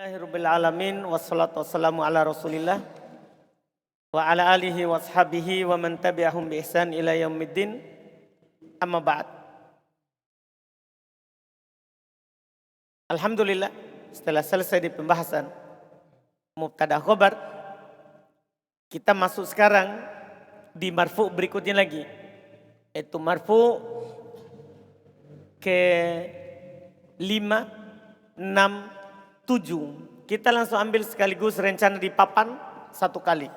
Alhamdulillahirrabbilalamin wassalatu wassalamu ala rasulillah wa ala alihi wa ashabihi wa man tabi'ahum bi ihsan ila yaumiddin amma ba'd. Alhamdulillah, setelah selesai di pembahasan mubtada khobar, kita masuk sekarang di marfu berikutnya lagi, yaitu marfu ke 5, 6, 7. Kita langsung ambil sekaligus rencana di papan satu kali.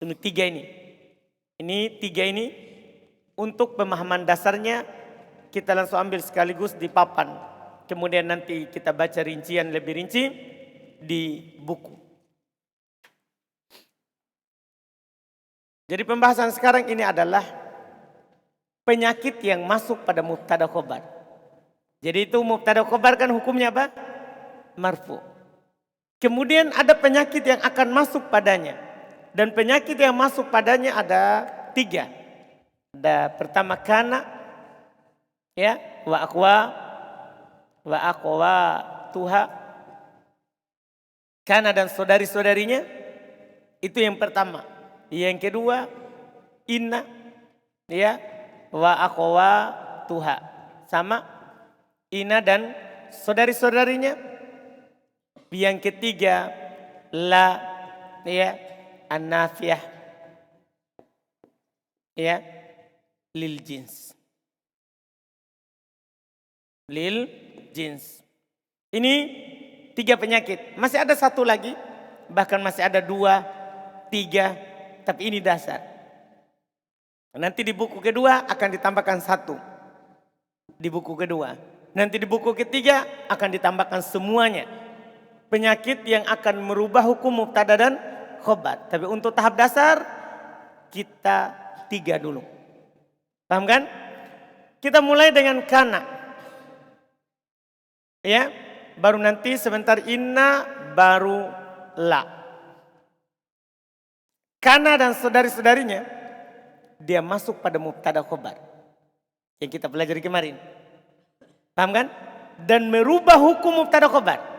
Ini tiga ini untuk pemahaman dasarnya kita langsung ambil sekaligus di papan. Kemudian nanti kita baca rincian lebih rinci di buku. Jadi pembahasan sekarang ini adalah penyakit yang masuk pada mubtada khobar. Jadi itu mubtada khobar kan hukumnya apa? Marfu. Kemudian ada penyakit yang akan masuk padanya. Dan penyakit yang masuk padanya ada 3. Ada pertama kana, ya, wa aqwa tuha. Kana dan saudari-saudarinya, itu yang pertama. Yang kedua inna, ya, wa aqwa tuha. Sama inna dan saudari-saudarinya. Yang ketiga la, ya, an-nafiyah, ya, lil jins. Lil jins. Ini 3 penyakit. Masih ada satu lagi, bahkan masih ada 2, 3, tapi ini dasar. Nanti di buku kedua akan ditambahkan 1. Di buku kedua. Nanti di buku ketiga akan ditambahkan semuanya. Penyakit yang akan merubah hukum mubtada dan khobar. Tapi untuk tahap dasar kita 3 dulu. Paham kan? Kita mulai dengan kana. Ya, baru nanti sebentar inna, baru la. Kana dan saudari-saudarinya dia masuk pada mubtada khobar yang kita pelajari kemarin. Paham kan? Dan merubah hukum mubtada khobar.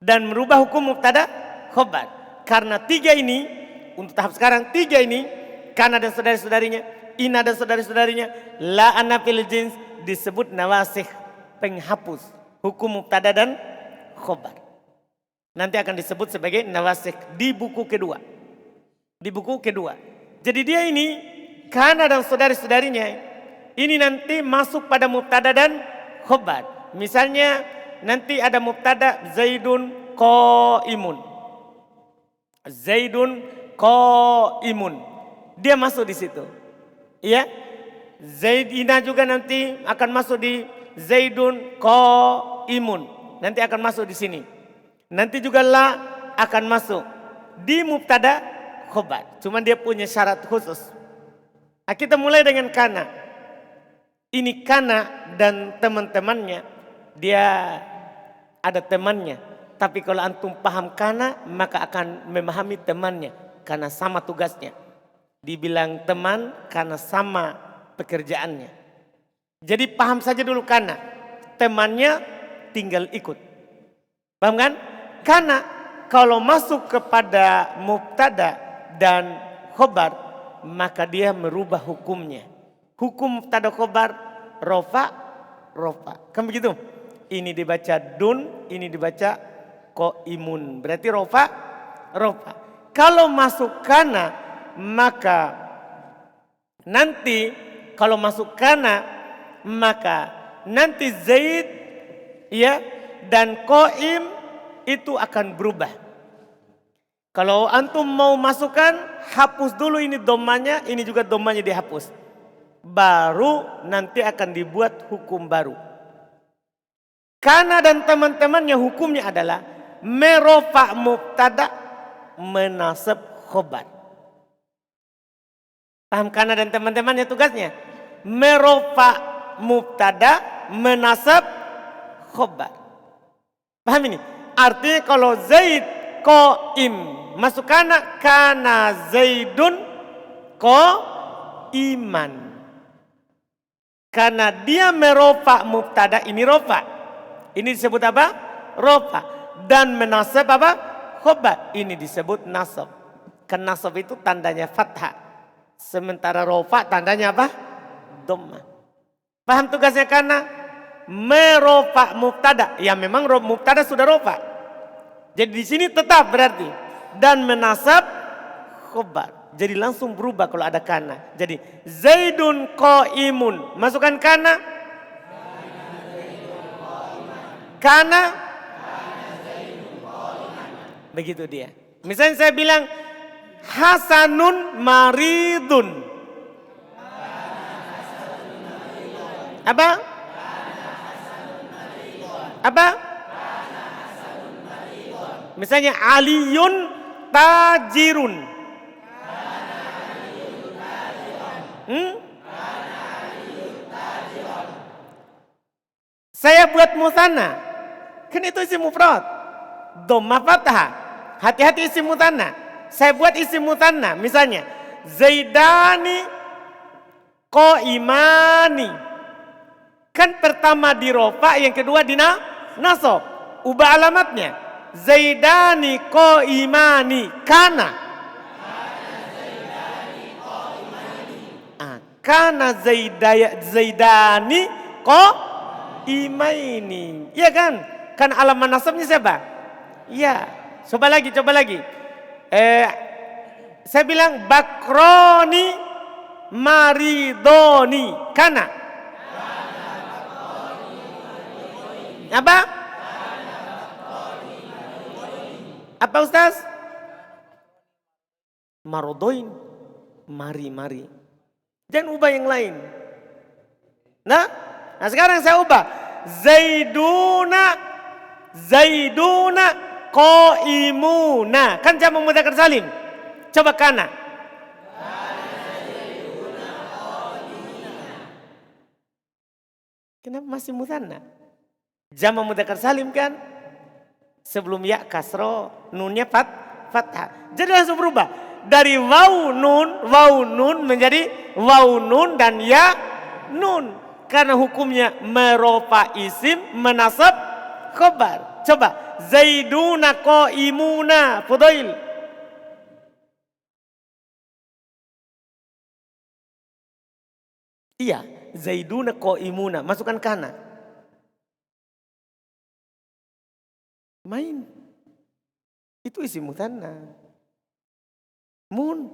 Dan merubah hukum mubtada khobar. Karena 3 ini, untuk tahap sekarang 3 ini, kana dan saudari-saudarinya, ina dan saudari-saudarinya, la anna fil jins, disebut nawasikh, penghapus hukum mubtada dan khobar. Nanti akan disebut sebagai nawasikh di buku kedua. Di buku kedua. Jadi dia ini, kana dan saudari-saudarinya, ini nanti masuk pada mubtada dan khobar. Misalnya nanti ada mubtada Zaidun qaimun. Zaidun qaimun. Dia masuk di situ. Iya? Zaidina juga nanti akan masuk di Zaidun qaimun. Nanti akan masuk di sini. Nanti juga la akan masuk di mubtada khobar. Cuman dia punya syarat khusus. Nah, kita mulai dengan kana. Ini kana dan teman-temannya, dia ada temannya. Tapi kalau antum paham kana, maka akan memahami temannya. Karena sama tugasnya. Dibilang teman karena sama pekerjaannya. Jadi paham saja dulu kana. Temannya tinggal ikut. Paham kan? Kana kalau masuk kepada mubtada dan khobar, maka dia merubah hukumnya. Hukum mubtada khobar, rofa. Kan begitu? Ini dibaca dun, ini dibaca qaimun. Berarti rofa. Kalau masuk kana, maka nanti kalau masuk kana, maka nanti Zaid, ya, dan qaim itu akan berubah. Kalau antum mau masukkan, hapus dulu ini domanya, ini juga domanya dihapus. Baru nanti akan dibuat hukum baru. Kana dan teman-temannya hukumnya adalah merofa mubtada, menasab khobar. Paham kana dan teman-temannya tugasnya? Merofa mubtada, menasab khobar. Paham ini? Artinya kalau Zaid qaim masuk kana Zaidun qaiman. Karena dia merofa mubtada, ini rofa. Ini disebut apa? Rofa. Dan menasab apa? Khobar. Ini disebut nasab. Kan nasab itu tandanya fathah. Sementara rofa tandanya apa? Dhammah. Paham tugasnya kana? Merofa mubtada. Ya memang mubtada sudah rofa. Jadi di sini tetap berarti. Dan menasab khobar. Jadi langsung berubah kalau ada kana. Jadi Zaidun qaimun. Masukkan kana. Kana. Begitu dia. Misalnya saya bilang Hasanun maridun. Apa? Apa? Misalnya Aliyun tajirun. Saya buat musanna. Kan itu isim mufrad. Dhammah fathah. Hati-hati isim musanna. Saya buat isim musanna. Misalnya Zaidani qaimani. Kan pertama di rofa, yang kedua di nasab. Ubah alamatnya. Zaidani qaimani. Kana. Kana Zaidani qaimaini. Iya kan? Kan alamat nasabnya siapa? Iya. Coba lagi. Saya bilang Bakroni maridoni. Kana. Apa? Apa Ustaz? Marodoin. Mari. Jangan ubah yang lain. Nah sekarang saya ubah. Zaiduna qaimuna. Kan jamak mudzakkar salim. Coba kana. Kenapa masih mutsanna? Jamak mudzakkar salim kan? Sebelum ya kasro, nunnya fathah. Jadi langsung berubah. Dari waw nun menjadi waw nun dan ya nun. Karena hukumnya merofa isim, menasab khobar. Coba. Zaiduna qaimuna. Fudail. Iya. Zaiduna qaimuna. Masukkan kana. Main. Itu isim mutsanna. Mun.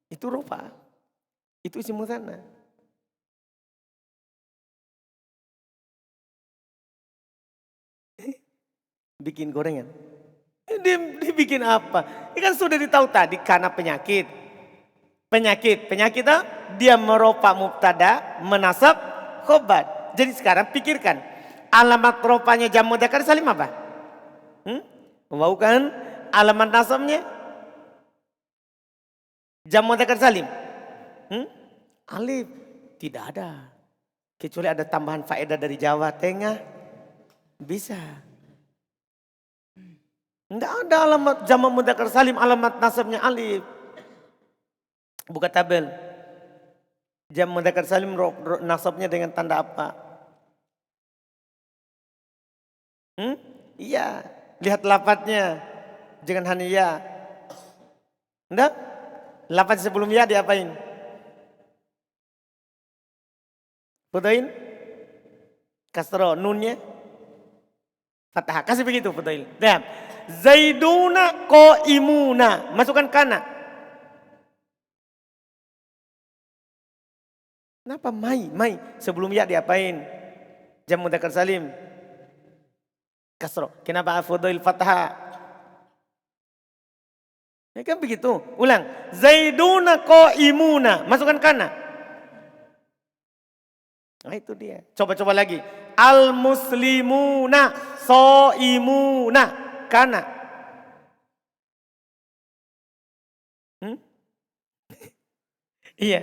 Itu rofa. Itu isim mutsanna. Bikin gorengan. Dibikin apa? Ini kan sudah ditahu tadi karena penyakit. Penyakit dia merofa mubtada, menasab khobar. Jadi sekarang pikirkan. Alamat rofanya jamak mudzakkar salim apa? Waw kan? Alamat nasabnya jamak mudzakkar salim. Alif. Tidak ada. Kecuali ada tambahan faedah dari Jawa Tengah. Bisa. Tidak ada alamat jamak mudzakkar salim, alamat nasabnya alif. Buka tabel. Jamak mudzakkar salim nasabnya dengan tanda apa? Iya. Lihat lafadznya. Jangan hanya ya. Enggak? Lafadz sebelum ya diapain? Fudail? Kasro nunnya? Fathah. Kasih begitu Fudail. Lihat. Zaiduna qaimuna. Masukkan kana. Kenapa mai? Sebelum ya diapain? Jamak mudzakkar salim. Kasro. Kenapa Fudail fathah? Ya kan begitu. Ulang. Zaiduna qaimuna. Masukkan kana. Nah itu dia. Coba lagi. Al-muslimuna shaimuna. Kana. Iya.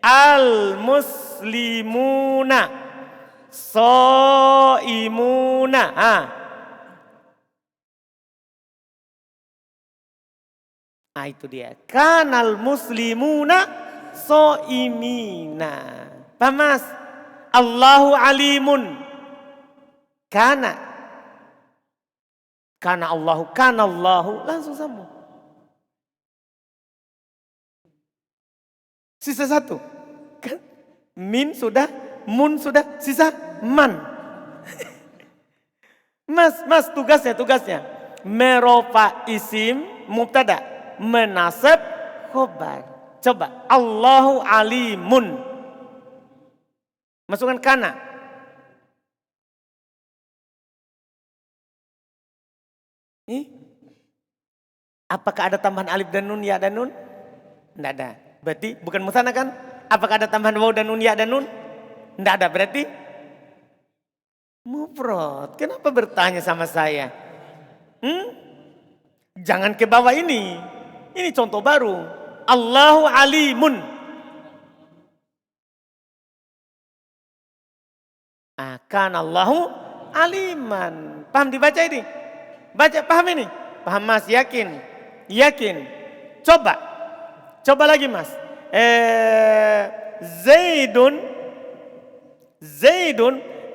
Al-muslimuna shaimuna. Itu dia. Kanal muslimuna shaimina. Paham Mas? Allahu alimun. Kana. Kana Allahu, langsung sambung. Sisa satu. Kan? Min sudah, mun sudah, sisa man. Mas tugasnya. Merofa isim mubtada, menasab khobar. Coba, Allahu alimun. Masukkan kana. Apakah ada tambahan alif dan nun, ya dan nun? Tidak ada. Berarti bukan musanna kan? Apakah ada tambahan waw dan nun, ya dan nun? Tidak ada. Berarti mufrad. Kenapa bertanya sama saya? Jangan ke bawah ini. Ini contoh baru. Allahu alimun. Akan Allahu aliman. Paham dibaca ini? Baca, paham ini? Paham mas, yakin? Coba lagi mas. Zaidun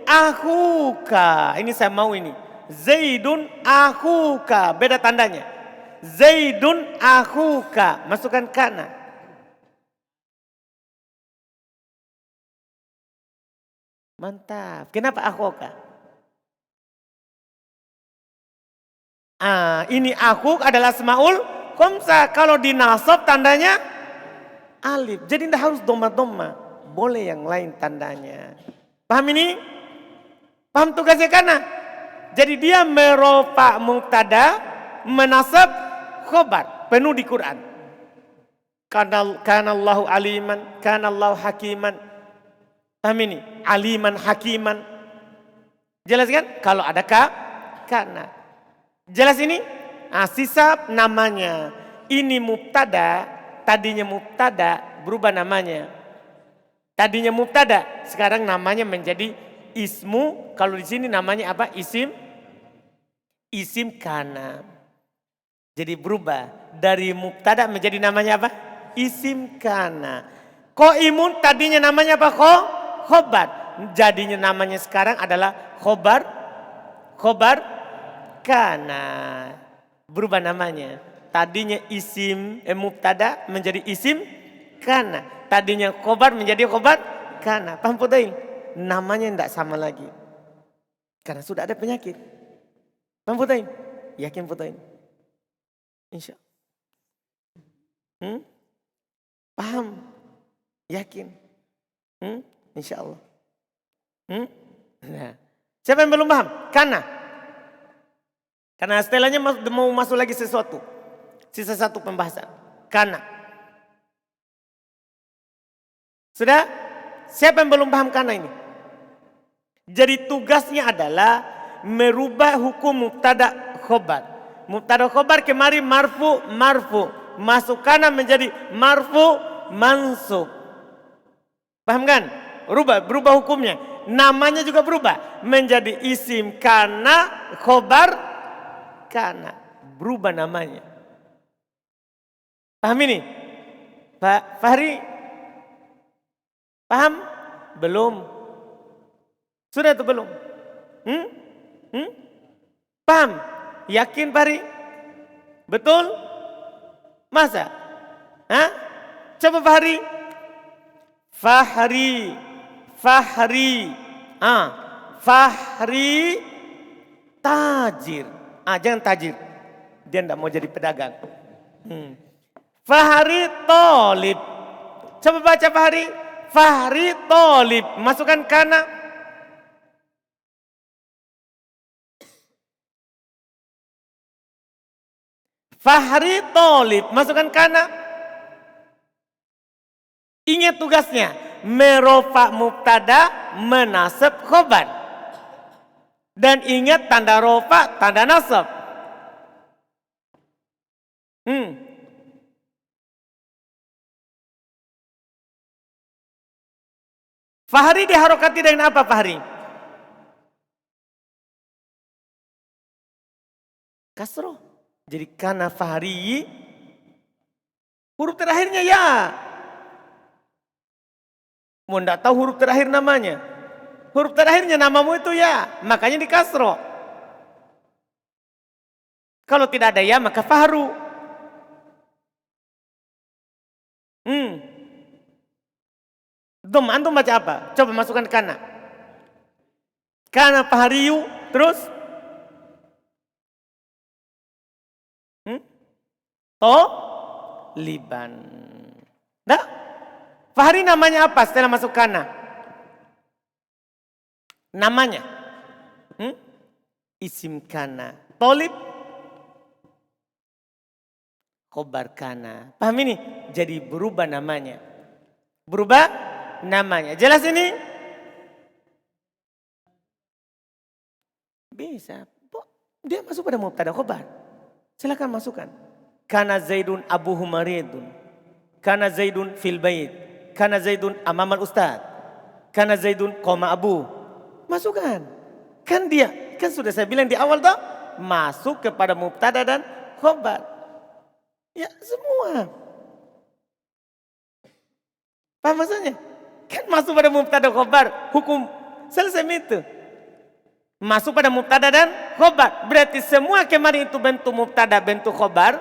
akhuka. Ini saya mau ini. Zaidun akhuka. Beda tandanya. Zaidun akhuka. Masukkan kana. Mantap. Kenapa akhuka? Ini akhuk adalah asmaul khamsah. Kalau dinasab tandanya alif. Jadi tidak harus doma-doma. Boleh yang lain tandanya. Paham ini? Paham tugasnya kana? Jadi dia merofa mubtada, menasab khobar. Penuh di Quran. Kana Allahu aliman, kana Allahu hakiman. Paham ini? Aliman, hakiman. Jelas kan? Kalau ada kana. Jelas ini? Sisa namanya. Ini mubtada, tadinya mubtada, berubah namanya. Tadinya mubtada, sekarang namanya menjadi ismu. Kalau di sini namanya apa? Isim kana. Jadi berubah dari mubtada menjadi namanya apa? Isim kana. Qaimun tadinya namanya apa? Khobar. Jadinya namanya sekarang adalah khobar kana. Berubah namanya. Tadinya isim mubtada menjadi isim kana. Tadinya khobar menjadi khobar kana. Paham Putain? Namanya tidak sama lagi. Karena sudah ada penyakit. Paham Putain? Yakin Putain? Insya Allah. Paham? Yakin? Insya Allah. Nah. Siapa yang belum paham? Kana. Karena setelahnya mau masuk lagi sesuatu. Sisa satu pembahasan. Kana. Sudah? Siapa yang belum paham kana ini? Jadi tugasnya adalah merubah hukum mubtada khobar. Mubtada khobar kemari marfu. Masuk kana menjadi marfu mansub. Paham kan? Berubah hukumnya. Namanya juga berubah. Menjadi isim kana khobar kana. Berubah namanya. Paham ini? Pak Fahri? Paham? Belum. Sudah atau belum? Paham? Yakin Fahri? Betul? Masa? Coba Fahri. Fahri. Fahri tajir. Jangan tajir. Dia tidak mau jadi pedagang. Fahri tolib. Coba baca Fahri. Fahri tolib. Masukkan kana. Fahri tolib. Masukkan kana. Ingat tugasnya. Merofa mubtada, menasab khobar. Dan ingat tanda rofa, tanda nasab. Fahri diharokati dengan apa Fahri? Kasroh. Jadi kana Fahri. Huruf terakhirnya ya. Mau tidak tahu huruf terakhir namanya. Huruf terakhirnya namamu itu ya. Makanya di kasroh. Kalau tidak ada ya maka fahru. Dom, antum baca apa? Coba masukkan kana. Kana fahriyu, terus? Liban. Nah, fahri namanya apa setelah masuk kana? Namanya? Isim kana. Tolib? Khobar kana. Paham ini? Jadi berubah namanya. Berubah namanya. Jelas ini? Bisa. Dia masuk pada mubtada khobar. Silakan masukkan. Kana Zaidun abuhu maridun. Kana Zaidun fil bait. Kana Zaidun amamal ustad. Kana Zaidun qoma abu. Masukkan. Kan dia, kan sudah saya bilang di awal toh, masuk kepada mubtada dan khobar. Ya semua. Paham maksudnya? Kan masuk pada mubtada khobar, hukum selesai itu. Masuk pada mubtada dan khobar. Berarti semua kemarin itu bentuk mubtada, bentuk khobar,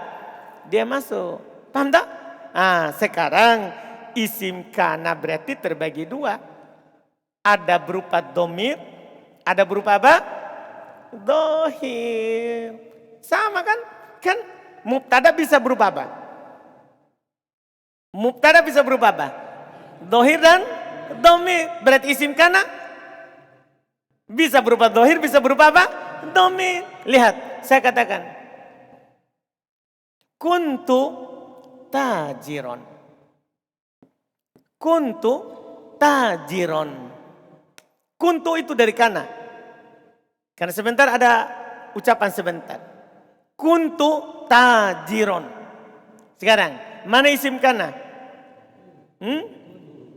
dia masuk. Paham tak? Sekarang isim kana berarti terbagi dua. Ada berupa domir, ada berupa apa? Dohir. Sama kan? Kan mubtada bisa berupa apa? Mubtada bisa berupa apa? Dohir dan domir. Berarti isim kana bisa berupa dohir, bisa berupa apa? Domir. Lihat, saya katakan. Kuntu tajiron. Kuntu tajiron. Kuntu itu dari kana. Karena sebentar ada ucapan sebentar. Kuntu tajiron. Sekarang, mana isim kana?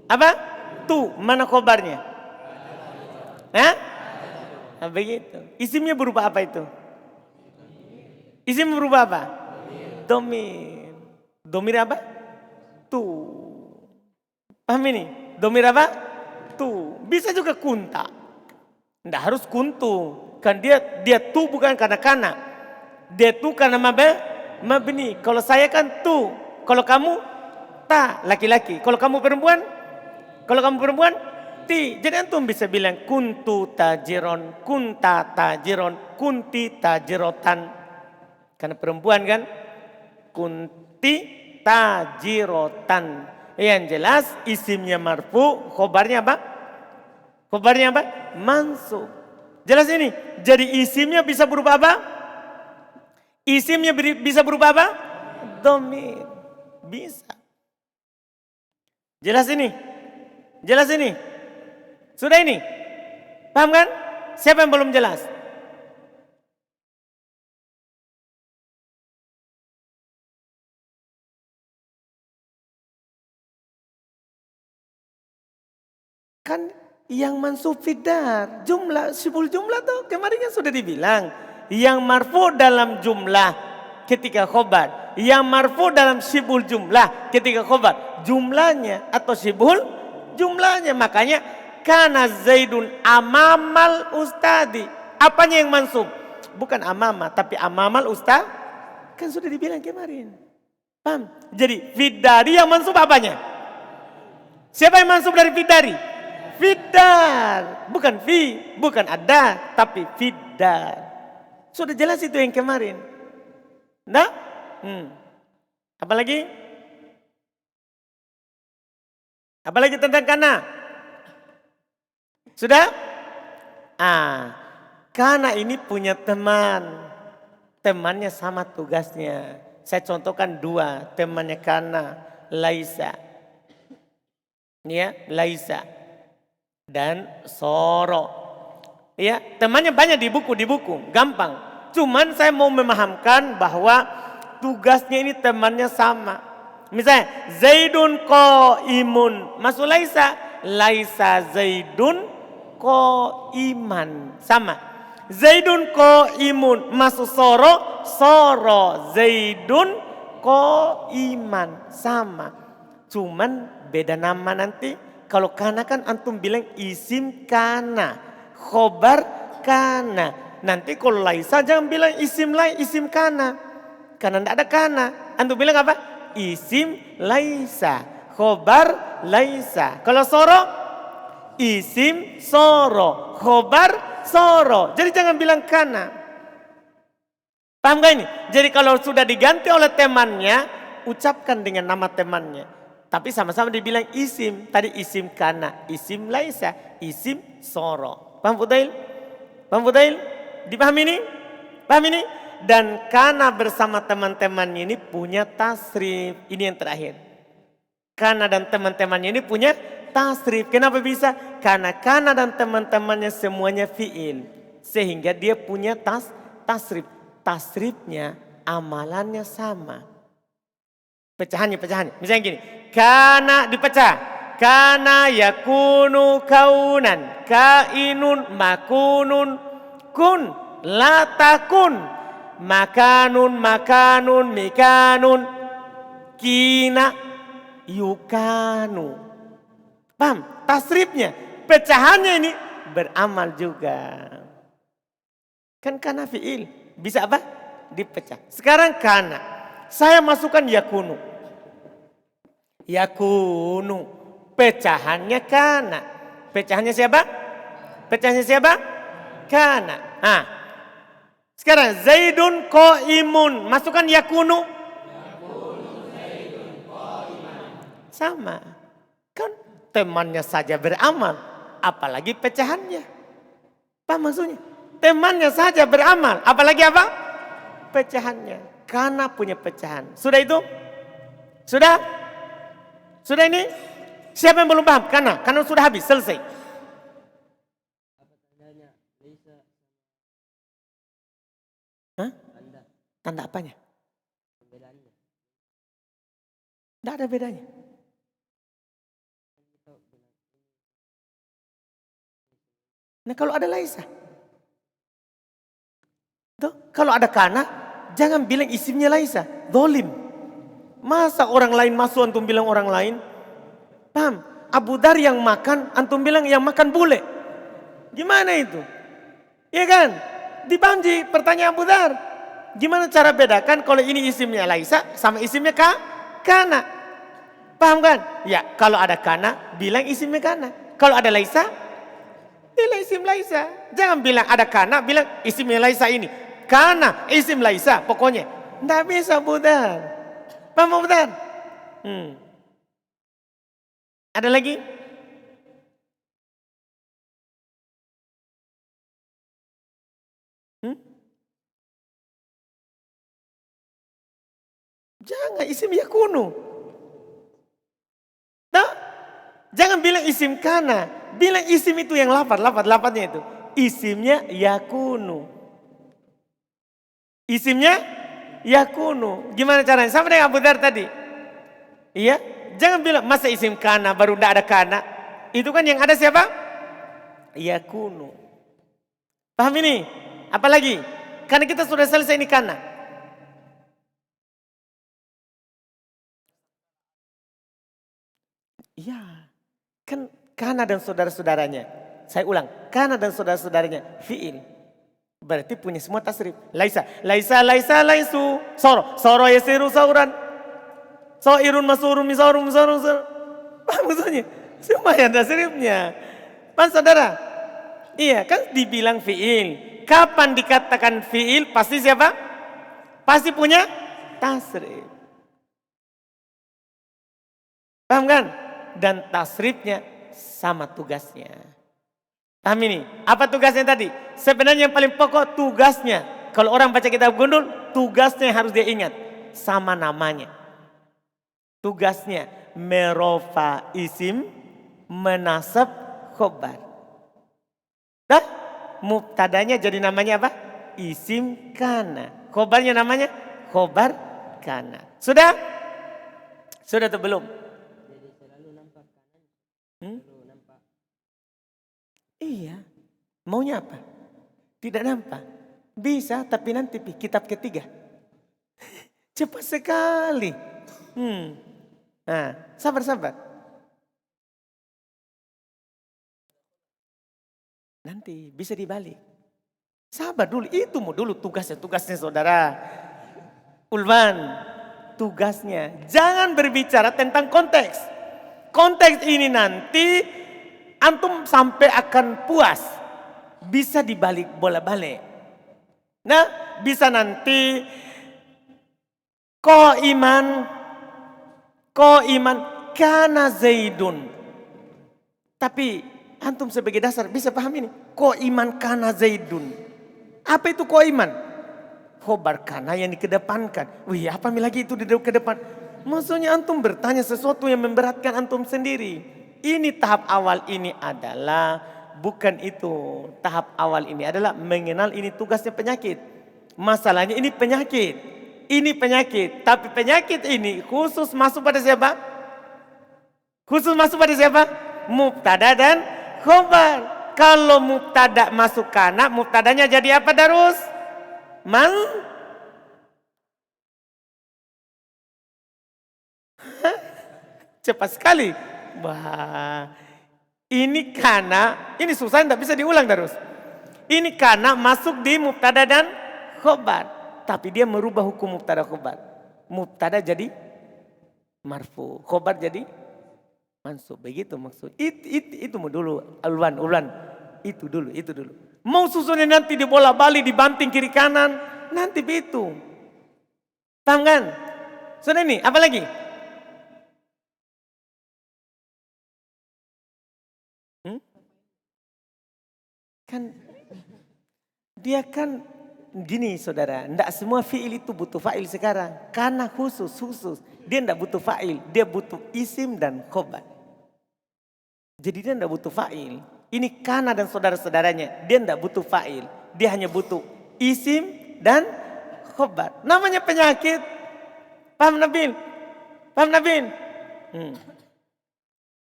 Apa? Tu, mana khobarnya? Begitu. Isimnya berupa apa itu? Isim berupa apa? Domir. Domir apa? Tu. Paham ini? Domir apa? Tu. Bisa juga kunta. Tidak harus kuntu. Kan dia tu bukan karena kana. Dia tu karena mabni. Kalau saya kan tu. Kalau kamu ta, laki-laki. Kalau kamu perempuan? Kalau kamu perempuan? Ti. Jadi antum bisa bilang kuntu tajiron, kunta tajiron, kunti tajirotan. Karena perempuan kan? Kunti tajirotan. Yang jelas isimnya marfu, khobarnya apa? Khobarnya apa? Mansub. Jelas ini? Jadi isimnya bisa berubah apa? Isimnya bisa berubah apa? Domir. Bisa. Jelas ini? Jelas ini? Sudah ini? Paham kan? Siapa yang belum jelas? Kan yang mansub fidar, jumlah, sibul jumlah tuh kemarin kan sudah dibilang. Yang marfu dalam jumlah ketika khobar. Yang marfu dalam sibul jumlah ketika khobar. Jumlahnya atau sibul jumlahnya. Makanya kana Zaidun amamal ustadi. Apanya yang mansub? Bukan amama tapi amamal ustad. Kan sudah dibilang kemarin. Paham? Jadi fidari yang mansub apanya? Siapa yang mansub dari fidari? Fidar. Bukan fi, bukan ada, tapi fidar. Sudah jelas itu yang kemarin. Nah? Apalagi? Apalagi tentang kana? Sudah? Kana ini punya teman. Temannya sama tugasnya. Saya contohkan dua. Temannya kana. Laisa. Ya, Laisa. Dan Soro. Ya, temannya banyak di buku. Gampang. Cuman saya mau memahamkan bahwa tugasnya ini temannya sama. Misalnya, Zaidun qaimun. Masuk Laisa. Laisa Zaidun qaiman. Sama. Zaidun qaimun. Masuk Soro. Soro Zaidun qaiman. Sama. Cuman beda nama nanti. Kalau kana kan antum bilang isim kana. Khobar kana. Nanti kalau laisa jangan bilang isim lai, isim kana. Karena tidak ada kana. Antum bilang apa? Isim laisa. Khobar laisa. Kalau soro, isim soro. Khobar soro. Jadi jangan bilang kana. Paham gak ini? Jadi kalau sudah diganti oleh temannya, ucapkan dengan nama temannya. Tapi sama-sama dibilang isim. Tadi isim kana, isim laisa, isim soro. Paham Fudail? Paham Fudail? Dipahami ini? Paham ini? Dan kana bersama teman-temannya ini punya tasrif. Ini yang terakhir. Kana dan teman-temannya ini punya tasrif. Kenapa bisa? Karena kana dan teman-temannya semuanya fi'il. Sehingga dia punya tasrif. Tasrifnya amalannya sama. Pecahannya. Misalnya gini. Kana dipecah. Kana yakunu kaunan. Kainun makunun kun. Latakun. Makanun mikanun. Kina yukanu. Paham? Tasrifnya. Pecahannya ini beramal juga. Kan kana fi'il. Bisa apa? Dipecah. Sekarang kana. Saya masukkan yakunu. Yakunu. Pecahannya kana. Pecahannya siapa? Pecahannya siapa? Kana. Nah. Sekarang Zaidun qaimun. Masukkan yakunu. Sama. Kan temannya saja beramal. Apalagi pecahannya. Apa maksudnya? Temannya saja beramal. Apalagi apa? Pecahannya. Karena punya pecahan. Sudah itu? Sudah? Sudah ini? Siapa yang belum paham? Karena sudah habis. Selesai. Hah? Tanda apanya? Tidak ada bedanya. Nah kalau ada laisa. Tuh, kalau ada kana, jangan bilang isimnya laisa. Dolim. Masa orang lain masuk antum bilang orang lain? Paham? Abu Dar yang makan, antum bilang yang makan bule. Gimana itu? Iya kan? Di Bamji pertanyaan Abu Dar. Gimana cara bedakan kalau ini isimnya laisa sama isimnya kana? Paham kan? Ya kalau ada kana, bilang isimnya kana. Kalau ada laisa, bilang isim laisa. Jangan bilang ada kana, bilang isimnya laisa ini. Kana, isim laisa, pokoknya. Tidak bisa Budar. Paham Budar? Ada lagi? Jangan isim yakunu. Nah, jangan bilang isim kana. Bilang isim itu yang lapatnya itu. Isimnya yakunu. Isimnya yakunu. Gimana caranya? Sama dengan Abu Dar tadi. Iya. Jangan bilang masa isim kana baru tidak ada kana. Itu kan yang ada siapa? Yakunu. Paham ini? Apalagi? Karena kita sudah selesai ini kana. Iya. Kan kana dan saudara-saudaranya. Saya ulang. Kana dan saudara-saudaranya. Fi'il. Berarti punya semua tasrif. Laisa, laisu. Soro yasiru sauran. Soirun masurun misaurun. Paham maksudnya? Semua yang tasrifnya. Paham saudara? Iya kan dibilang fi'il. Kapan dikatakan fi'il pasti siapa? Pasti punya tasrif. Paham kan? Dan tasrifnya sama tugasnya. Paham ini? Apa tugasnya tadi? Sebenarnya yang paling pokok tugasnya. Kalau orang baca kitab gundul, tugasnya harus dia ingat. Sama namanya. Tugasnya merofa isim, menasab khobar. Dah? Mubtadanya jadi namanya apa? Isim kana. Khobarnya namanya khobar kana. Sudah? Sudah atau belum? Iya. Maunya apa? Tidak nampak. Bisa tapi nanti kitab ketiga. Cepat sekali. Nah, sabar. Nanti bisa dibalik. Sabar dulu, itu mau dulu tugasnya saudara. Ulwan, tugasnya jangan berbicara tentang konteks. Konteks ini nanti antum sampai akan puas. Bisa dibalik bola-balik. Nah, bisa nanti ko iman kana Zaidun. Tapi antum sebagai dasar bisa paham ini. Ko iman kana Zaidun. Apa itu ko iman? Khobar kana yang dikedepankan. Wih, apa lagi itu di depan? Maksudnya antum bertanya sesuatu yang memberatkan antum sendiri. Ini tahap awal ini adalah bukan itu. Tahap awal ini adalah mengenal ini tugasnya penyakit. Masalahnya ini penyakit. Ini penyakit. Tapi penyakit ini khusus masuk pada siapa? Khusus masuk pada siapa? Mubtada dan khobar. Kalau mubtada masuk kana, mubtadanya jadi apa Darus? Cepat sekali. Wah, ini kana, ini susah tidak bisa diulang Darus. Ini kana masuk di mubtada dan khobar. Tapi dia merubah hukum mubtada khobar. Mubtada jadi marfu, khobar jadi mansub. Begitu maksud. Itu dulu ulwan. Itu dulu. Mau susunnya nanti dibola balik, dibanting kiri kanan, nanti begitu. Paham kan? Sudah ini, apa lagi? Kan dia kan gini saudara, tidak semua fi'il itu butuh fa'il sekarang. Karena khusus. Dia tidak butuh fa'il, dia butuh isim dan khobar. Jadi dia tidak butuh fa'il. Ini kana dan saudara-saudaranya, dia tidak butuh fa'il. Dia hanya butuh isim dan khobar. Namanya penyakit. Paham Nabil?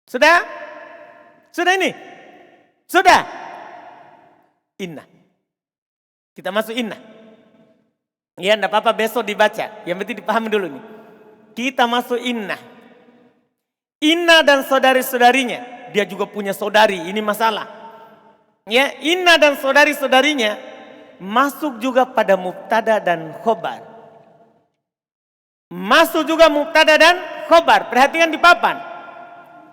Sudah? Sudah ini? Sudah? Inna. Kita masuk inna. Ya enggak apa-apa besok dibaca. Yang penting dipahami dulu nih. Kita masuk inna. Inna dan saudari-saudarinya. Dia juga punya saudari. Ini masalah. Ya, inna dan saudari-saudarinya masuk juga pada mubtada dan khobar. Masuk juga mubtada dan khobar. Perhatikan di papan.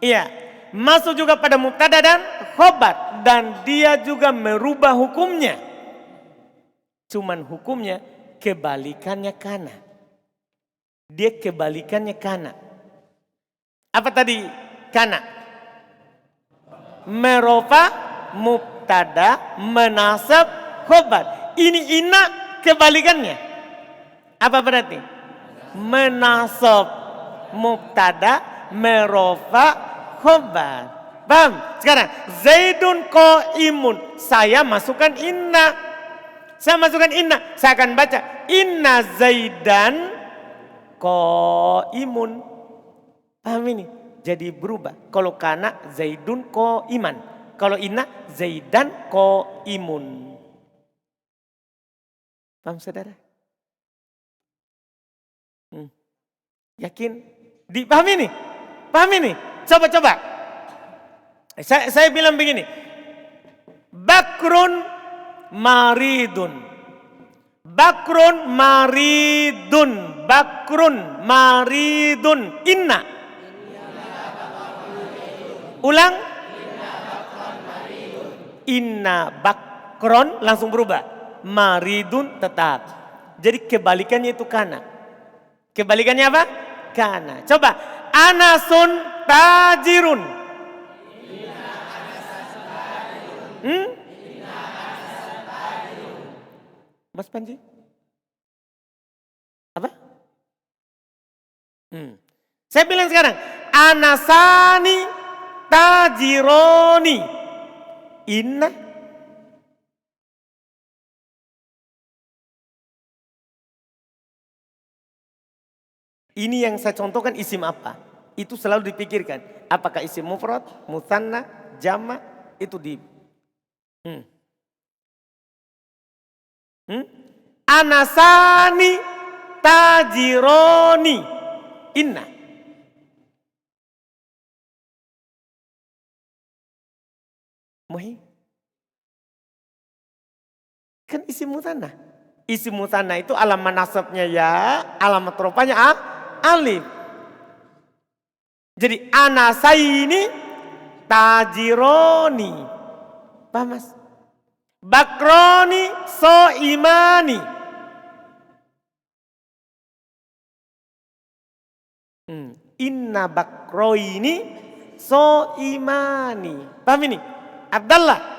Iya. Masuk juga pada mubtada dan khobar. Dan dia juga merubah hukumnya. Cuman hukumnya kebalikannya kana. Dia kebalikannya kana. Apa tadi kana? Merofa mubtada menasab khobar. Ini inna kebalikannya. Apa berarti? Menasab mubtada merofa khobar. Paham? Sekarang Zaidun qaimun. Saya masukkan inna. Saya akan baca inna Zaidan qaimun. Paham ini? Jadi berubah. Kalau kana Zaidun qaiman. Kalau inna Zaidan qaimun. Paham saudara? Yakin? Dipahami ini? Paham ini? Coba. Saya bilang begini. Bakrun maridun. Inna. Ulang. Inna bakron langsung berubah. Maridun tetap. Jadi kebalikannya itu kana. Kebalikannya apa? Kana. Coba. Anasun tajirun. Mas Panji? Apa? Saya bilang sekarang. Anasani tajironi. Inna. Ini yang saya contohkan isim apa? Itu selalu dipikirkan. Apakah isim mufrad, mutsanna, jama' itu di Anasani tajironi. Inna. Muhi. Kan isim musanna. Isim musanna itu alamat nasabnya ya, alamat rofanya alif. Jadi anasaini tajironi. Paham mas? Bakroni soimani. Inna bakroini soimani. Paham ini? Abdallah.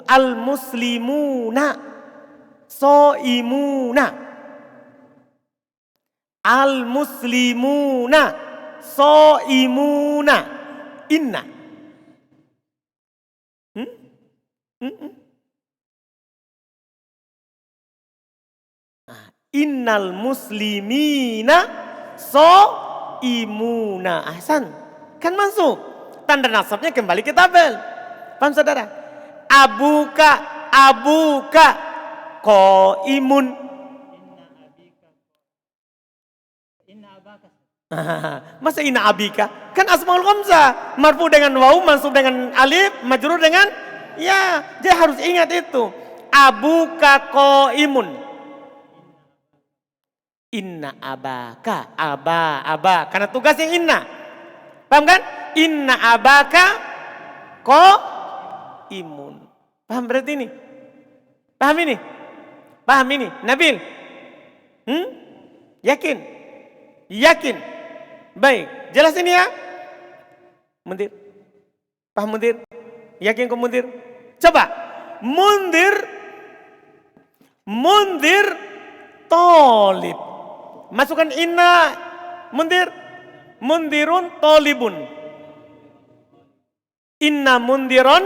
Al muslimuna soimuna. Al muslimuna soimuna. Inna. Innal muslimina soimuna. Ahsan. Kan masuk. Tanda nasabnya kembali ke tabel. Paham saudara? Abuka qaimun. Masa inna abika? Kan asmaul khamsah. Marfu dengan waw, mansub dengan alif, majrur dengan ya. Dia harus ingat itu. Abuka qaimun. Inna abaka. Aba. Karena tugasnya inna. Paham kan? Inna abaka qaimun. Paham berarti ini? Paham ini? Paham ini? Nabil? Yakin? Yakin? Baik, jelas ini ya? Mundir? Paham mundir? Yakin kau mundir? Coba, mundir tolib. Masukkan inna, mundirun tolibun. Inna mundiron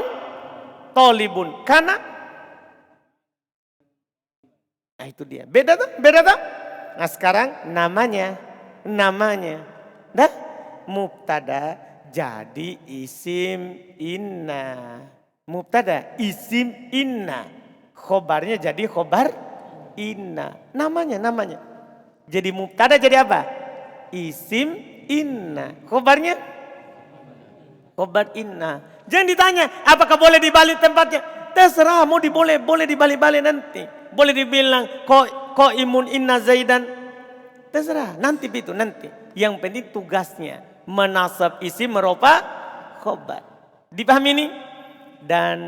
tolibun. Karena nah itu dia. Beda tuh? Nah sekarang namanya. Dah mubtada jadi isim inna. Mubtada isim inna. Khobarnya jadi khobar inna. Namanya. Jadi mubtada jadi apa? Isim inna. Khobarnya khobar inna. Jangan ditanya apakah boleh dibalik tempatnya. Terserah mau boleh dibalik-balik nanti. Boleh dibilang kok imun inna zaidan. Terserah nanti itu nanti. Yang penting tugasnya menasab isim meropa khobar. Dipahami ini? Dan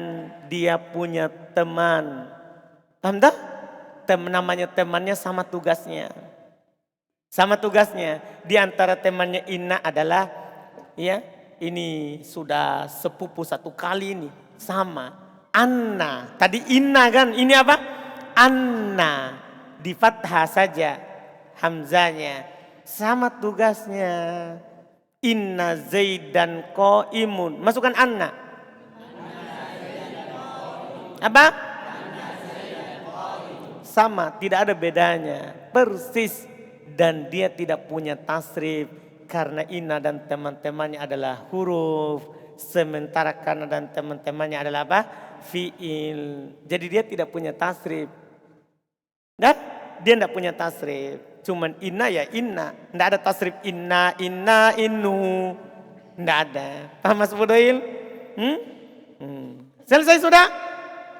dia punya teman. Paham tak? Namanya temannya sama tugasnya. Di antara temannya inna adalah ya ini sudah sepupu satu kali ini sama anna. Tadi inna kan, ini apa? Anna di fathah saja hamzanya. Sama tugasnya. Inna zaidan qaimun. Masukkan anna. Apa? Sama, tidak ada bedanya. Persis. Dan dia tidak punya tasrif. Karena inna dan teman-temannya adalah huruf. Sementara karena dan teman-temannya adalah apa? Fi'il. Jadi dia tidak punya tasrif. Dan dia tidak punya tasrif. Cuman inna ya inna. Tidak ada tasrif inna, innu. Tidak ada. Paham Mas Fudail? Selesai sudah?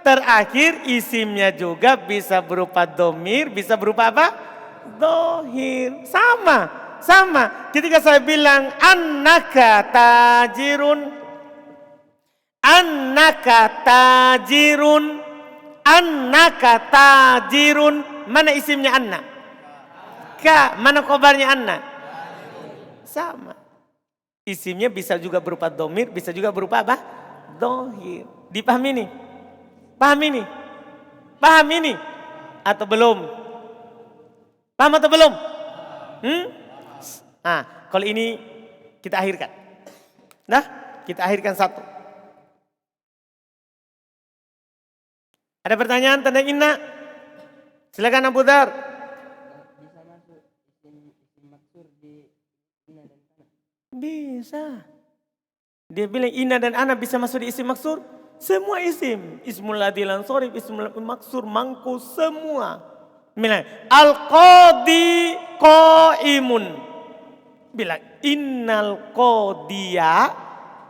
Terakhir isimnya juga bisa berupa domir. Bisa berupa apa? Dohir. Sama. Ketika saya bilang annaka tajirun. Mana isimnya anna? Ka. Mana khobarnya anna? Sama. Isimnya bisa juga berupa domir, bisa juga berupa apa? Dohir. Dipahami ini? Paham ini? Atau belum? Paham atau belum? Nah, kalau ini kita akhirkan. Nah, kita akhirkan satu. Ada pertanyaan tentang inna? Silakan Abu Dar. Bisa masuk isim maksur di inna dan ana? Bisa. Dia bilang inna dan ana bisa masuk di isim maksur. Semua isim. Ismul ladilan sorif, ismul maksur, mangku, semua. Bilang al-qadi qaimun. Bilang innal qadiya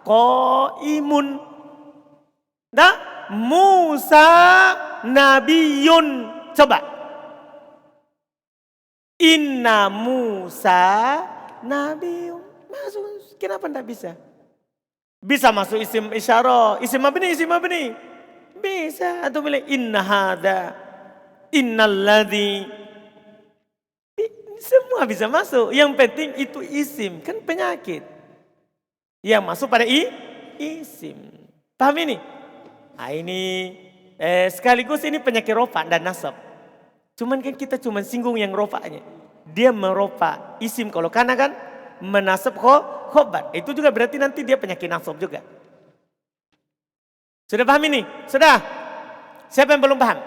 qaimun. Dah? Musa nabiyun. Coba. Inna Musa nabiyun. Masuk. Kenapa tidak bisa? Bisa masuk isim isyarah. Isim apa nih? Bisa. Atau bilang inna hada. Innalladzi. Semua bisa masuk. Yang penting itu isim. Kan penyakit. Yang masuk pada isim. Paham ini? Nah, ini sekaligus ini penyakit rofa dan nasab. Cuman kan kita cuma singgung yang rofanya. Dia merofa isim kalau kana kan menasab khobar. Itu juga berarti nanti dia penyakit nasab juga. Sudah paham ini? Sudah? Siapa yang belum paham?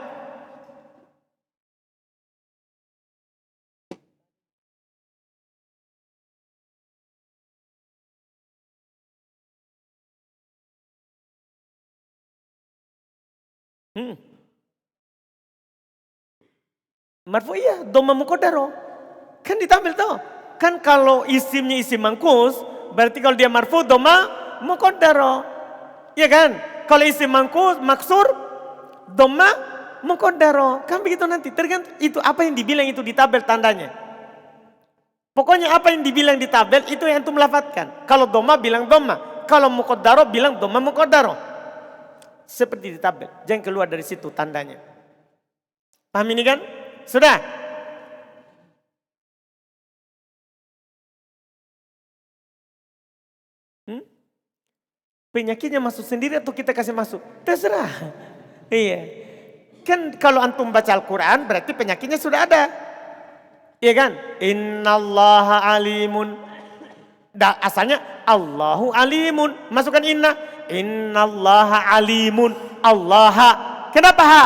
Marfu iya, dhamma muqaddaro. Kan ditampil tuh. Kan kalau isimnya isim mangkus, berarti kalau dia marfu dhamma muqaddaro. Iya kan? Kalau isim mangkus maksur dhamma muqaddaro. Kan begitu nanti. Tergantung itu apa yang dibilang itu di tabel tandanya. Pokoknya apa yang dibilang di tabel itu yang antum lafadzkan. Kalau dhamma bilang dhamma, kalau muqaddaro bilang dhamma muqaddaro. Seperti di tabel. Jangan keluar dari situ tandanya. Paham ini kan? Sudah? Penyakitnya masuk sendiri atau kita kasih masuk? Terserah. Iya. Kan kalau antum baca Al-Quran berarti penyakitnya sudah ada. Iya kan? Innallaha alimun. Asalnya Allahu alimun. Masukkan inna. Innallaha alimun. Allaha. Kenapa ha?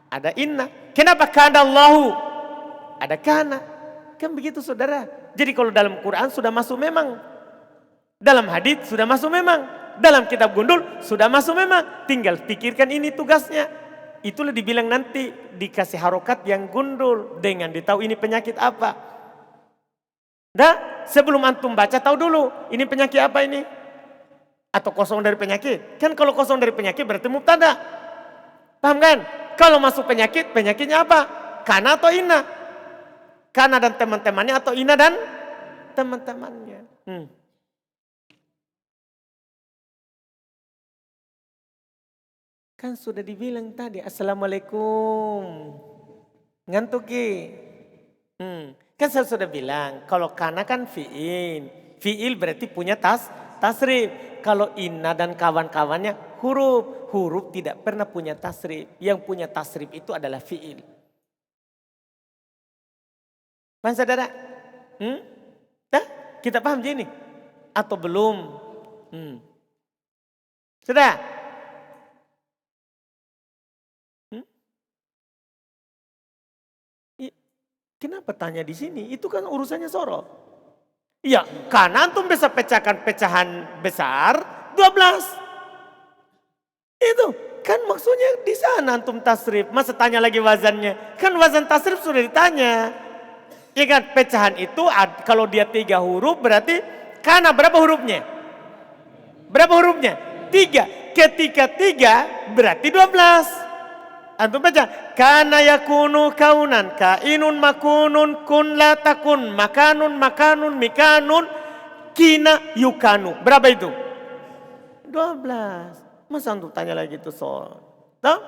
Ada inna. Kenapa kana Allahu? Ada kana. Kan begitu saudara. Jadi kalau dalam Quran sudah masuk memang. Dalam hadits sudah masuk memang. Dalam kitab gundul sudah masuk memang. Tinggal pikirkan ini tugasnya. Itulah dibilang nanti dikasih harokat yang gundul. Dengan ditahu ini penyakit apa. Dah sebelum antum baca tahu dulu. Ini penyakit apa ini? Atau kosong dari penyakit. Kan kalau kosong dari penyakit berarti mubtada. Paham kan? Kalau masuk penyakit, penyakitnya apa? Kana atau inna? Kana dan teman-temannya atau inna dan teman-temannya? Kan sudah dibilang tadi, Assalamualaikum. Ngantuk ki? Kan saya sudah bilang, kalau kana kan fi'il. Fi'il berarti punya tasrif. Kalau inna dan kawan-kawannya huruf. Huruf tidak pernah punya tasrif. Yang punya tasrif itu adalah fi'il. Paham saudara? Dah? Kita paham je ini? Atau belum? Sudah? Kenapa tanya di sini? Itu kan urusannya sorof. Iya, karena antum bisa pecahkan pecahan besar 12. Itu kan maksudnya di sana antum tasrif. Masa tanya lagi wazannya? Kan wazan tasrif sudah ditanya. Ya kan pecahan itu kalau dia 3 huruf berarti karena berapa hurufnya? Berapa hurufnya? 3. Ketika 3 berarti 12. Antum baca, kana yakunu kaunan, kainun makunun, kun la takun, makanun makanun, mikanun, kina yukanu. Berapa itu? 12. Masa antum tanya lagi itu soro? Tahu?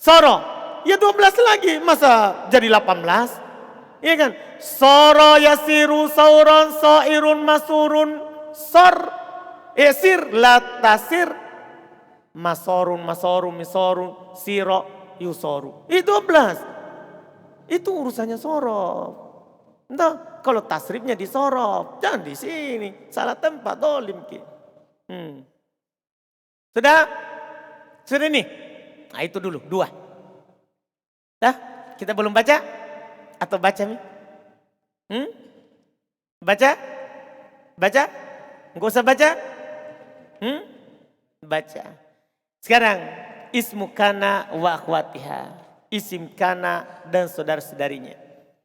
Soro. Ya 12 lagi. Masa jadi 18? Iya kan? Soro yasiru sauron soirun masurun sor. Sir la tasir. Masorun, misorun, siro, yusoru. Itu 12. Itu urusannya sorof. Entah, kalau tasrifnya di sorof. Jangan di sini. Salah tempat, dolim ki. Sudah? Sudah nih? Nah itu dulu, 2. Dah? Kita belum baca? Atau baca nih? Baca? Baca? Enggak usah baca? Baca. Sekarang ismu kana wa akhwatiha. Isim kana dan saudara-saudarinya.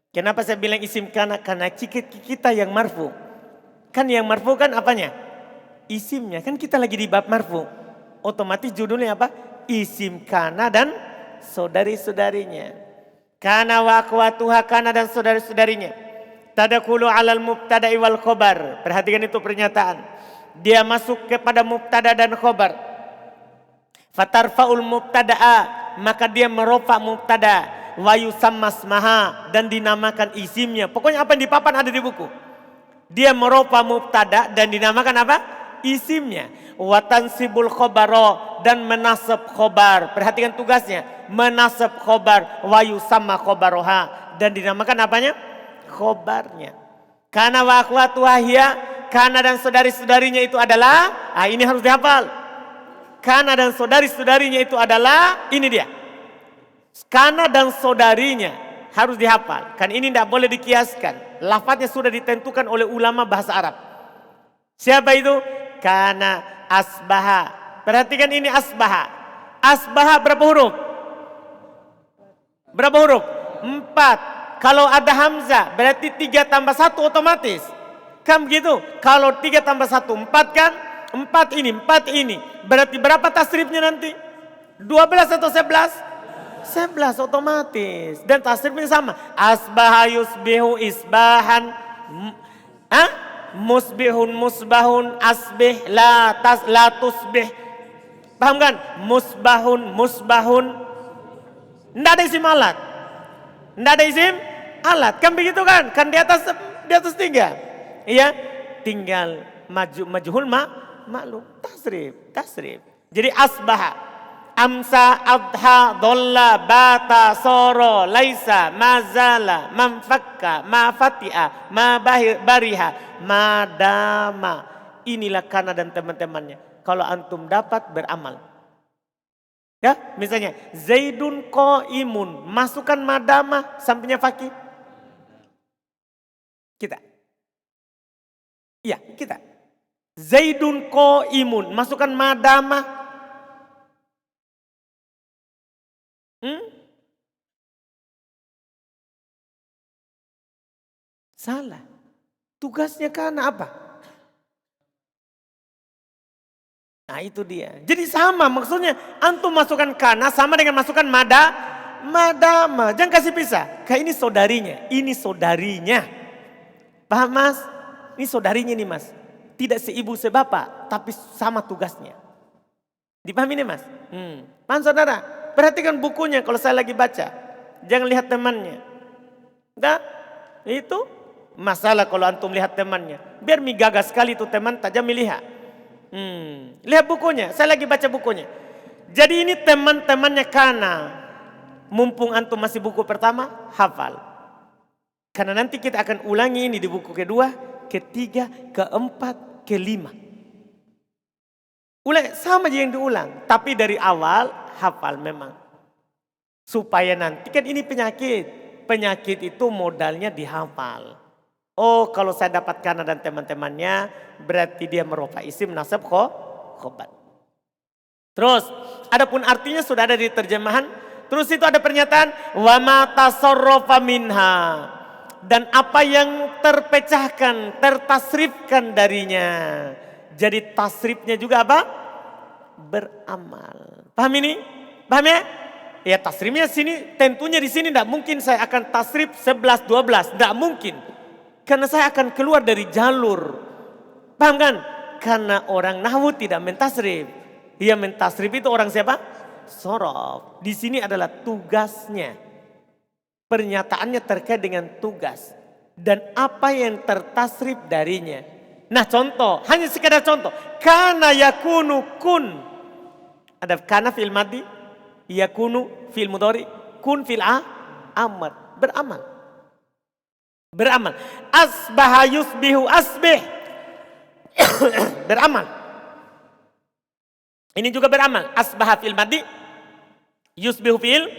Kenapa saya bilang isim kana? Karena kita yang marfu. Kan yang marfu kan apanya? Isimnya. Kan kita lagi di bab marfu. Otomatis judulnya apa? Isim kana dan saudari-saudarinya. Kana wa akhwatuha, kana dan saudari-saudarinya. Tadkhulu 'alal mubtada'i wal khobar. Perhatikan itu pernyataan. Dia masuk kepada mubtada dan khobar. Fatarfa'ul mubtada'a, maka dia merofa mubtada. Wa yusamma ismaha, dan dinamakan isimnya. Pokoknya apa yang di papan ada di buku. Dia merofa mubtada dan dinamakan apa? Isimnya. Wa tansibul khobaro, dan menasab khobar. Perhatikan tugasnya. Menasab khobar. Wa yusamma khobaroha, dan dinamakan apanya? Khobarnya. Kana wa akhwatuha hiya, kana dan saudari-saudarinya itu adalah, ini harus dihafal. Kana dan saudari-saudarinya itu adalah, ini dia. Kana dan saudarinya harus dihafal. Kan ini tidak boleh dikiaskan. Lafadznya sudah ditentukan oleh ulama bahasa Arab. Siapa itu? Kana asbaha. Perhatikan ini asbaha. Asbaha berapa huruf? Berapa huruf? 4. Kalau ada hamzah berarti 3 tambah 1 otomatis. Kan begitu? Kalau 3 tambah 1 4 kan? 4 ini. Berarti berapa tasrifnya nanti? 12 atau 11? 11 otomatis. Dan tasrifnya sama. Asbaha yusbihu isbahan. Musbihun musbahun. Asbih la tusbih. Paham kan? Musbahun. Tidak ada isim alat. Tidak ada isim alat. Kan begitu kan? Kan di atas 3. Iya. Tinggal majhul maklum. Tasrif. Jadi asbaha. Amsa, adha, dolla, bata, soro, laisa, mazala, manfakka, mafati'a, bariha, madama. Inilah kana dan teman-temannya. Kalau antum dapat beramal. Ya, misalnya Zaidun qaimun, masukkan madama sampingnya fakih. Kita. Iya, kita. Zaidun qaimun, masukkan madama. Salah. Tugasnya kana apa? Nah itu dia. Jadi sama maksudnya. Antum masukkan kana sama dengan masukkan madama. Jangan kasih pisah. Kayak ini saudarinya. Ini saudarinya. Paham mas? Ini saudarinya nih mas. Tidak seibu sebapak. Tapi sama tugasnya. Dipahami nih mas? Paham saudara? Perhatikan bukunya kalau saya lagi baca. Jangan lihat temannya. Nah, itu masalah kalau antum lihat temannya. Biar gagas sekali itu teman tajam melihat. Lihat bukunya. Saya lagi baca bukunya. Jadi ini teman-temannya kana. Mumpung antum masih buku pertama, hafal. Karena nanti kita akan ulangi ini di buku kedua, ketiga, keempat, kelima. Ulang sama aja yang diulang. Tapi dari awal hafal memang. Supaya nanti kan ini penyakit. Penyakit itu modalnya dihafal. Oh kalau saya dapat kana dan teman-temannya berarti dia merofa isim nasab khobar. Terus adapun artinya sudah ada di terjemahan. Terus itu ada pernyataan wa ma tasarrafa minha, dan apa yang terpecahkan, tertasrifkan darinya. Jadi tasrifnya juga apa? Beramal. Paham ini? Paham ya? Ya tasrifnya sini tentunya di sini tidak mungkin saya akan tasrif 11 12, tidak mungkin. Karena saya akan keluar dari jalur. Paham kan? Karena orang nahwu tidak mentasrif. Ia mentasrif itu orang siapa? Sorof. Di sini adalah tugasnya. Pernyataannya terkait dengan tugas. Dan apa yang tertasrif darinya. Nah contoh, hanya sekedar contoh. Kana yakunu kun. Ada kana fil madhi. Yakunu fil mudhari. Kun fil amr. Beramal. Beramal. Asbaha yusbihu asbih. Beramal. Ini juga beramal. Asbaha fil madhi. Yusbihu fil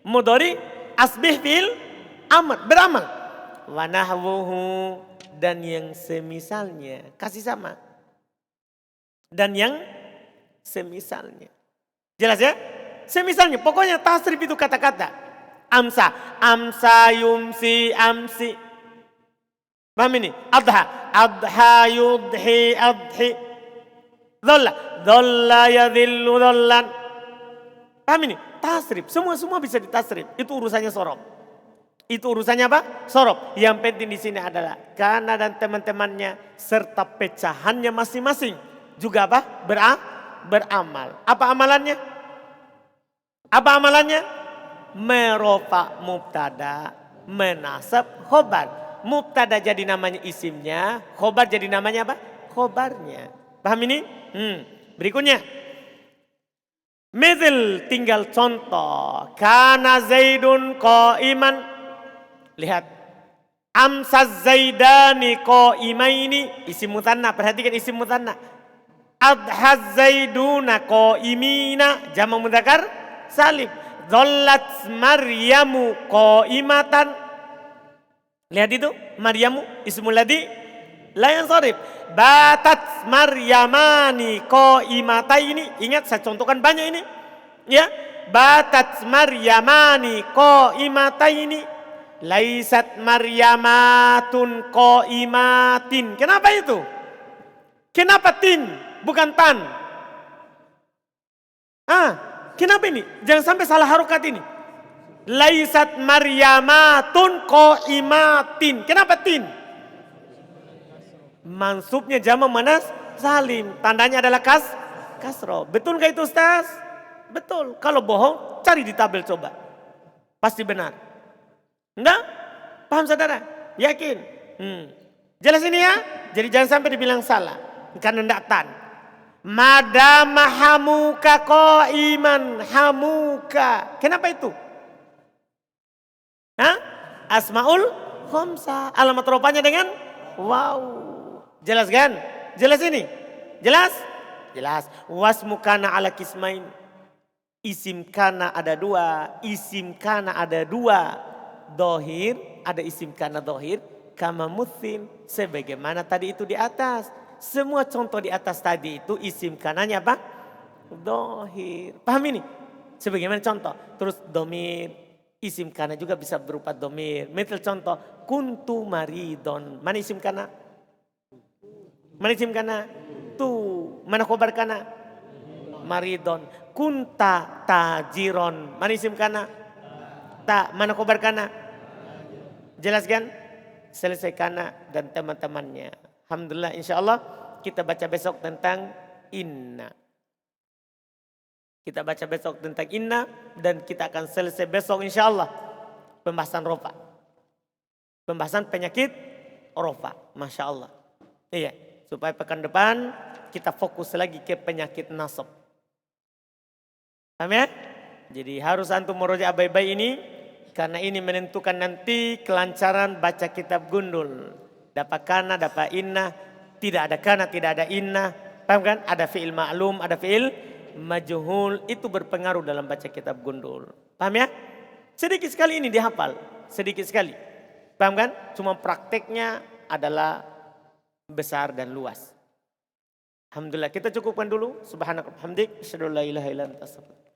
mudhari. Asbih fil amr. Beramal. Wa nahwuhu, dan yang semisalnya. Kasih sama. Dan yang semisalnya. Jelas ya? Semisalnya. Pokoknya tasrif itu kata-kata. Amsa yumsi amsi. Paham ini? Adha yudhi adhi. Dhalla yadhillu dhallan. Paham ini? Tasrif. Semua bisa ditasrif. Itu urusannya sorof. Itu urusannya apa? Sorof. Yang penting di sini adalah Kana dan teman-temannya serta pecahannya masing-masing juga apa? Beramal. Apa amalannya? Apa amalannya? Merofa mubtada, menasab khobar. Mubtada jadi namanya isimnya, khobar jadi namanya apa? Khobarnya. Paham ini? Berikutnya. Misal tinggal contoh. Kana Zaidun qa'iman. Lihat. Amsa Zaidani qa'imaini. Isim muthanna. Perhatikan isim muthanna. Adha Zaiduna qa'imina. Jama' mudzakkar salim. Dhallat Maryamu qa'imatan. Lihat itu. Maryamu ismul ladzi la yansharif. Batat Maryamani qa'imataini. Ingat saya contohkan banyak ini. Ya. Batat Maryamani qa'imataini. Laisat Maryamatun qa'imatin. Kenapa itu? Kenapa tin bukan tan? Kenapa ini? Jangan sampai salah harokat ini. Laisat Maryamatun qa'imatin. Kenapa tin? Mansubnya jama' manas salim. Tandanya adalah kasroh. Betul gak itu Ustaz? Betul. Kalau bohong cari di tabel coba. Pasti benar. Enggak? Paham saudara? Yakin? Jelas ini ya? Jadi jangan sampai dibilang salah. Karena enggak tan. Madama hamuka qa'iman hamuka. Kenapa itu? Asmaul khamsah. Alamat rupanya dengan wow. Jelas kan? Jelas ini? Jelas? Jelas. Wasmu kana ala kismain. Isim kana ada dua. Isim kana ada dua. Dohir. Ada isim kana dohir. Kama muthin. Sebagaimana tadi itu di atas. Semua contoh di atas tadi itu isim kananya apa? Dohir. Paham ini? Sebagaimana contoh. Terus domir. Isim kana juga bisa berupa domir. Misal contoh. Kuntu maridon. Mana isim kana? Mana isim kana? Tu. Mana khobar kana? Maridon. Kunta tajiron. Mana isim kana? Ta. Mana khobar kana? Jelas kan? Selesai kana dan teman-temannya. Alhamdulillah insyaAllah kita baca besok tentang inna. Kita baca besok tentang inna dan kita akan selesai besok insyaAllah pembahasan rofa. Pembahasan penyakit rofa. Masya Allah. Iya. Supaya pekan depan kita fokus lagi ke penyakit nasab. Paham ya? Jadi harus antum meroja baik-baik ini. Karena ini menentukan nanti kelancaran baca kitab gundul. Dapat kana, dapat inna. Tidak ada kana, tidak ada inna. Paham kan? Ada fi'il ma'lum, ada fi'il majhul. Itu berpengaruh dalam baca kitab gundul. Paham ya? Sedikit sekali ini dihafal. Sedikit sekali. Paham kan? Cuma prakteknya adalah besar dan luas. Alhamdulillah kita cukupkan dulu. Subhanallah hamdik. Asyhadu an la ilaha illa anta astaghfiruka.